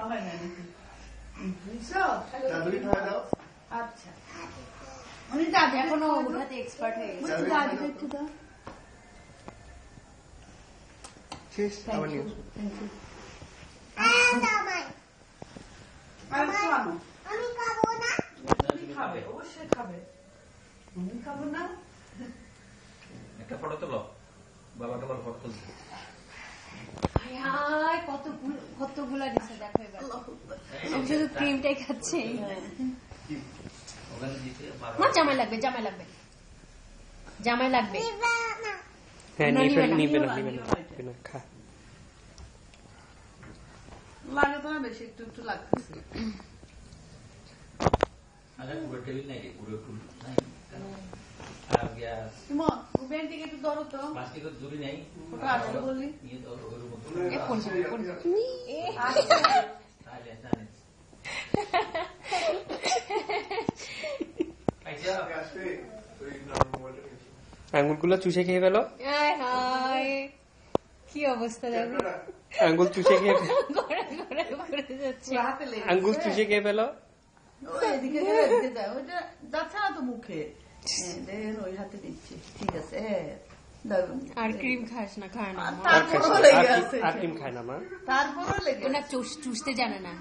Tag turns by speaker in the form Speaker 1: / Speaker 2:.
Speaker 1: হয় না আচ্ছা উনি দাদি এখনো ওটাতে এক্সপার্ট হয়ে গেছে দাদিকে একটু দাও
Speaker 2: শেষ আবার নিও
Speaker 1: আমি খাবো না তুমি খাবে অবশ্যই খাবে আমি খাবো না
Speaker 3: একটা ফটো তোলো বাবাকে বল ফটো তুলতে
Speaker 4: কতগুলা দিচ্ছে দেখো এবার শুধু ক্রিমটাই খাচ্ছে আমার জামাই লাগবে
Speaker 2: হ্যাঁ নিবে না খা
Speaker 1: লাগে তো না বেশি একটু একটু লাগতেছে
Speaker 3: আগে পুরো টেবিল নাই পুরো ফুল নাই আর গিয়া
Speaker 1: সুমন উবেন থেকে একটু ধরো তো
Speaker 3: মাছকে তো জুরি নাই
Speaker 1: ওটা আসলে বললি
Speaker 3: নিয়ে তো ওর মতো তাহলে জানেন
Speaker 2: আঙ্গুলগুলো চুষে খেয়ে ফেলো
Speaker 4: কি অবস্থা দেখো
Speaker 2: আঙ্গুল চুষে খেয়ে
Speaker 4: যাচ্ছে
Speaker 2: আঙ্গুল চুষে খেয়ে ফেলো
Speaker 1: এদিকে যায় ওইটা যাচ্ছে না তো মুখে দেন ওই হাতে দিচ্ছি ঠিক আছে
Speaker 4: আর ক্রিম খাস না খায় না
Speaker 2: আর ক্রিম খায় না মা
Speaker 1: তারপরও লেগে
Speaker 4: ওনা চুষতে জানে না